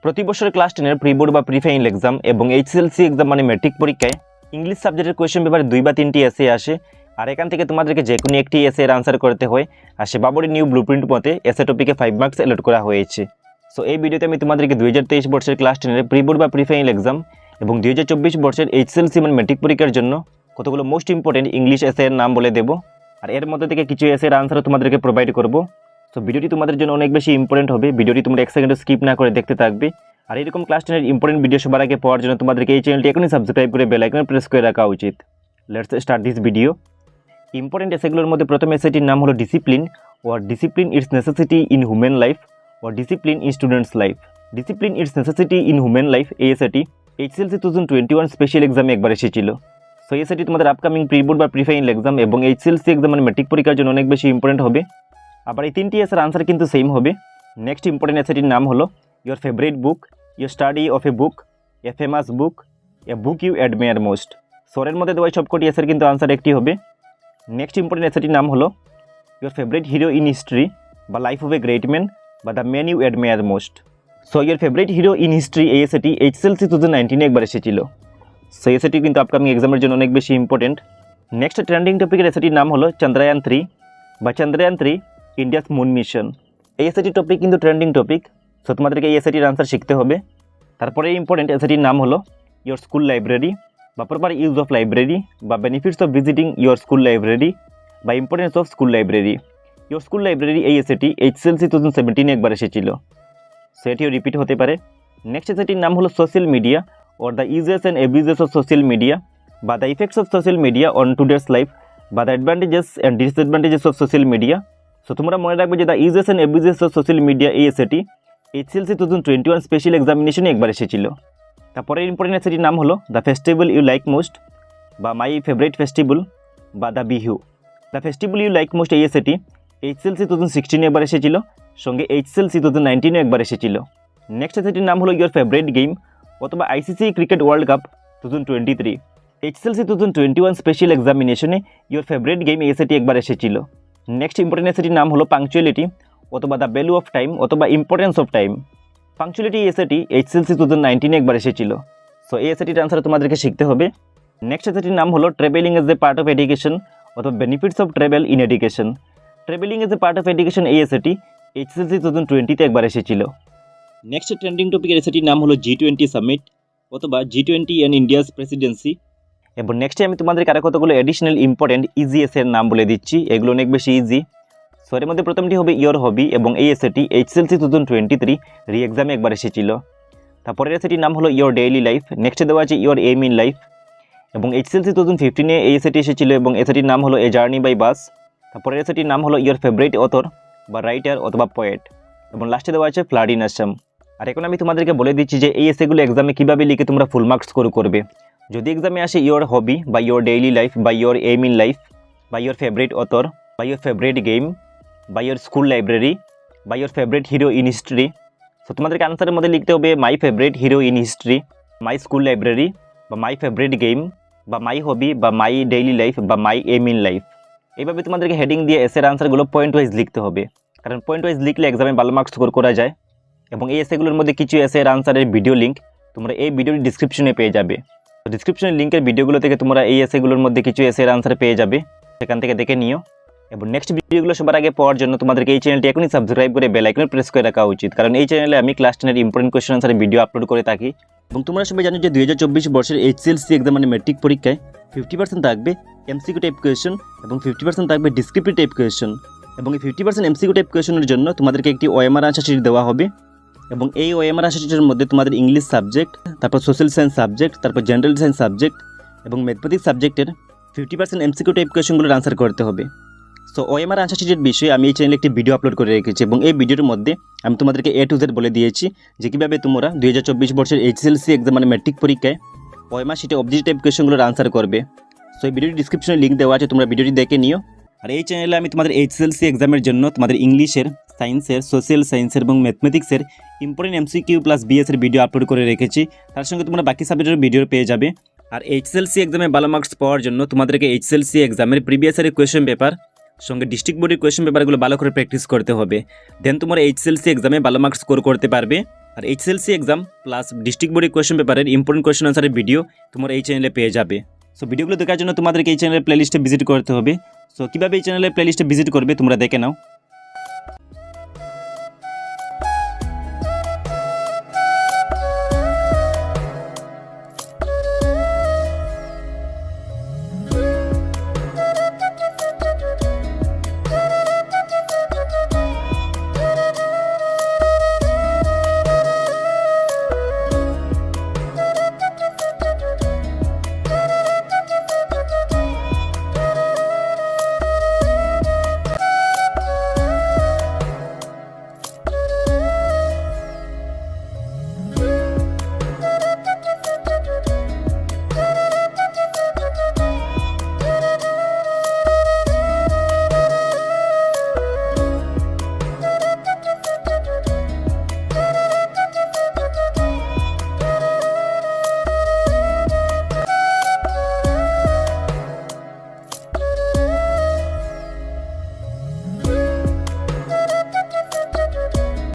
প্রতি বছর class 10 pre board বা প্রি ফাইনাল এক্সাম এবং এইচএসএলসি এক্সাম মানে ম্যাট্রিক পরীক্ষায় ইংলিশ সাবজেক্টের কোয়েশ্চেন পেপারে 2 বা 3টি এসে আসে। আর এখান থেকে তোমাদেরকে যে কোনো একটি এসে এর আনসার করতে হয়। আর SEBA বোর্ডের নিউ ব্লুপ্রিন্ট মতে এসে টপিকে 5 মার্কস অ্যালট করা হয়েছে। সো এই ভিডিওতে আমি তোমাদেরকে 2023 বর্ষের ক্লাস 10 প্রি বোর্ড বা প্রি ফাইনাল এক্সাম এবং 2024 বর্ষের এইচএসএলসি মানে ম্যাট্রিক পরীক্ষার জন্য কতগুলো মোস্ট ইম্পর্টেন্ট ইংলিশ এসে এর নাম বলে দেব। আর এর মধ্যে থেকে কিছু এসে এর আনসারও তোমাদেরকে প্রোভাইড করব। সো ভিডিওটি তোমাদের জন্য অনেক বেশি ইম্পর্টেন্ট হবে। ভিডিওটি তোমরা 1 সেকেন্ডও স্কিপ না করে দেখতে থাকবে। আর এরকম ক্লাস 10 ইম্পর্টেন্ট ভিডিও সবার আগে পাওয়ার জন্য তোমাদেরকে এই চ্যানেলটি এখনই সাবস্ক্রাইব করে বেল আইকন প্রেস করে রাখা উচিত। Let's start this video. Important এসেগুলোর মধ্যে প্রথম এসেটির নাম হলো discipline or discipline its necessity in human life or discipline in students life. Discipline its necessity in human life এই এসেটি এইচএসএলসি 2021 স্পেশাল এক্সামে একবার এসেছিল। সো এই এসেটি তোমাদের আপকামিং প্রি বোর্ড বা প্রি ফাইনাল এক্সাম এবং এইচএসএলসি এক্সাম মানে ম্যাট্রিক পরীক্ষার জন্য অনেক বেশি ইম্পর্টেন্ট হবে। আবার এই তিনটি এসের আনসার কিন্তু সেম হবে। নেক্সট ইম্পর্টেন্ট এসেটির নাম হলো your favourite book, your study of a book, a famous book, a book you admire most. সোরের মধ্যে দেওয়া সবকটি এসের কিন্তু আনসার একটি হবে। নেক্সট ইম্পর্টেন্ট এসেটির নাম হলো your favourite hero in history বা life of a great man বা the man you admire most. So your favourite hero in history এই এসেটি এইচএসএলসি 2019 একবার এসেছিল। সো এই এসেটি কিন্তু আপকামিং এক্সামের জন্য অনেক বেশি ইম্পর্টেন্ট। নেক্সট ট্রেন্ডিং টপিকের এসেটির নাম হলো চন্দ্রয়ান 3 বা চন্দ্রয়ান 3 ইন্ডিয়াস মুন মিশন। এই এসেটি টপিক কিন্তু ট্রেন্ডিং টপিক। সো তোমাদেরকে এই এসেটির আনসার শিখতে হবে। তারপরে ইম্পর্টেন্ট এসেটির নাম হলো ইয়োর স্কুল লাইব্রেরি বা প্রপার ইউজ অফ লাইব্রেরি বা benefits of visiting your school library বা importance of school library. Your school library এই এসেটি এইচএসএলসি 2017 একবার এসেছিল। সো এটিও রিপিট হতে পারে। নেক্সট এসেটির নাম হলো social media or the uses and abuses of social media বা the effects of social media on today's life বা the advantages and disadvantages of social media। So তোমরা মনে রাখবে যে the uses and abuses of social media এই এসেটি HSLC 2021 special এক্সামিনেশনে একবার এসেছিল। তারপরে ইম্পর্টেন্ট এসেটির নাম হলো the festival you like most বা মাই ফেভারিট ফেস্টিভ্যাল বা the Bihu. The festival you like most এই এসেটি এইচএসএলসি 2016 একবার এসেছিল, সঙ্গে এইচএসএলসি 2019 একবার এসেছিল। নেক্সট এসেটির নাম হলো ইয়োর ফেভারিট গেম অথবা ICC cricket world cup 2023। HSLC 2021 special এক্সামিনেশনে ইয়োর ফেভারিট গেম এই এসেটি একবার এসেছিল। নেক্সট ইম্পর্টেন্ট এসেটির নাম হলো পাংচুয়ালিটি অথবা দ্য ভ্যালু অফ টাইম অথবা ইম্পর্টেন্স অফ টাইম। পাংচুয়ালিটি এই এসেটি এইচএসএলসি 2019 একবার এসেছিল। সো এই এসেটির আনসার তোমাদেরকে শিখতে হবে। নেক্সট এসেটির নাম হলো travelling as a part of education অথবা benefits of travel in education. Travelling as a part of education এই এসেটি এইচএসএলসি 2020 একবার এসেছিল। নেক্সট ট্রেন্ডিং টপিকের এসেটির নাম হলো G20 সামিট অথবা G20 অ্যান্ড ইন্ডিয়াস প্রেসিডেন্সি। এবং নেক্সটে আমি তোমাদেরকে আরও কতগুলো এডিশনাল ইম্পর্টেন্ট ইজি এসের নাম বলে দিচ্ছি। এগুলো অনেক বেশি ইজি। সো এর মধ্যে প্রথমটি হবে ইয়োর হবি এবং এই এসেটি এইচএসএলসি 2023 রি এক্সামে একবার এসেছিল। তারপরের এসেটির নাম হলো ইয়োর ডেইলি লাইফ। নেক্সটে দেওয়া আছে ইয়োর এইম ইন লাইফ এবং এইচএসএলসি 2015 এই এসেটি এসেছিল এবং এসেটির নাম হলো এ জার্নি বাই বাস। তারপরের এসেটির নাম হলো ইয়োর ফেভারিট অথর বা রাইটার অথবা পোয়েট এবং লাস্টে দেওয়া আছে ফ্লাড ইন আসাম। আর এখন আমি তোমাদেরকে বলে দিচ্ছি যে এই এসেগুলো এক্সামে কীভাবে লিখে তোমরা ফুল মার্কস স্কোর করবে। যদি এক্সামে আসে ইয়োর হবি বা ইয়োর ডেইলি লাইফ বা ইয়োর এইম ইন লাইফ বা ইয়োর ফেভারিট অথর বা ইয়োর ফেভারিট গেম বা ইয়োর স্কুল লাইব্রেরি বা your favourite hero in history, so তোমাদেরকে আনসারের মধ্যে লিখতে হবে my favourite hero in history, my school library বা মাই ফেভারিট গেম বা মাই হবি বা মাই ডেইলি লাইফ বা মাই এইম ইন লাইফ। এইভাবে তোমাদেরকে হেডিং দিয়ে এসের আনসারগুলো পয়েন্ট ওয়াইজ লিখতে হবে, কারণ পয়েন্ট ওয়াইজ লিখলে এক্সামে ভালো মার্কস স্কোর করা যায়। এবং এই এসেগুলোর মধ্যে কিছু এসের আনসারের ভিডিও লিঙ্ক তোমরা এই ভিডিওর ডিসক্রিপশনে পেয়ে যাবে। তো ডিসক্রিপশনের লিঙ্কের ভিডিওগুলো থেকে তোমরা এই এসেগুলোর মধ্যে কিছু এসের আনসার পেয়ে যাবে, সেখান থেকে দেখে নিও। এবং নেক্সট ভিডিওগুলো সবার আগে পাওয়ার জন্য তোমাদেরকে এই চ্যানেলটি এখনই সাবস্ক্রাইব করে বেল আইকন প্রেস করে রাখা উচিত, কারণ এই চ্যানেলে আমি ক্লাস 10 ইম্পর্টেন্ট কোয়েশ্চেন আনসারের ভিডিও আপলোড করে থাকি। এবং তোমরা সবাই জানো যে 2024 বর্ষের এইচএসএলসি এক্সাম মানে ম্যাট্রিক পরীক্ষায় 50% থাকবে এমসিকিউ টাইপ কোয়েশ্চেন এবং 50% থাকবে ডিসক্রিপটিভ টাইপ কোয়েশ্চেন। এবং এই 50% এমসিকিউ টাইপ কোয়েশ্চেনের জন্য তোমাদেরকে একটি ওএমআর আনসার শিট দেওয়া হবে। এবং এই ওএমআর আনসার শিটের মধ্যে তোমাদের ইংলিশ সাবজেক্ট, তারপর সোশ্যাল সায়েন্স সাবজেক্ট, তারপর জেনারেল সায়েন্স সাবজেক্ট এবং ম্যাথমেটিক্স সাবজেক্টের 50% এমসিকিউ টাইপ কোয়েশ্চেনগুলোর আনসার করতে হবে। সো ওএমআর আনসার শিটের বিষয়ে আমি এই চ্যানেলে একটি ভিডিও আপলোড করে রেখেছি এবং এই ভিডিওর মধ্যে আমি তোমাদেরকে A to Z বলে দিয়েছি যে কীভাবে তোমরা 2024 বর্ষের এইচএসএলসি এক্সাম মানে ম্যাট্রিক পরীক্ষায় ওএমআর শিটে অবজেক্টিভ টাইপ কোয়েশ্চেনগুলোর আনসার করবে। সো এই ভিডিওর ডিসক্রিপশনে লিঙ্ক দেওয়া আছে, তোমরা ভিডিওটি দেখে নিও। আর এই চ্যানেলে আমি তোমাদের এইচএসএলসি এক্সামের জন্য তোমাদের ইংলিশের, সায়েন্সের, সোশ্যাল সায়েন্সের এবং ম্যাথমেটিক্সের ইম্পর্টেন্ট এমসিকিউ প্লাস বিএসের ভিডিও আপলোড করে রেখেছি। তার সঙ্গে তোমরা বাকি সাবজেক্টের ভিডিও পেয়ে যাবে। আর এইচএসএলসি এক্সামে ভালো মার্কস পাওয়ার জন্য তোমাদেরকে এইচএসএলসি এক্সামের প্রিভিয়াস ইয়ারের কোয়েশ্চেন পেপার সঙ্গে ডিস্ট্রিক্ট বোর্ডের কোয়েশ্চেন পেপারগুলো ভালো করে প্র্যাকটিস করতে হবে। দেন তোমার এইচএসএলসি এক্সামে ভালো মার্কস স্কোর করতে পারবে। আর এইচএসএলসি এক্সাম প্লাস ডিস্ট্রিক্ট বোর্ডের কোয়েশ্চেন পেপারের ইম্পর্টেন্ট কোয়েশ্চেন আনসারের ভিডিও তোমার এই চ্যানেলে পেয়ে যাবে। সো ভিডিওগুলো দেখার জন্য তোমাদেরকে এই চ্যানেলের প্লেলিস্টে ভিজিট করতে হবে। সো কীভাবে এই চ্যানেলের প্লেলিস্টে ভিজিট করবে তোমরা দেখে নাও।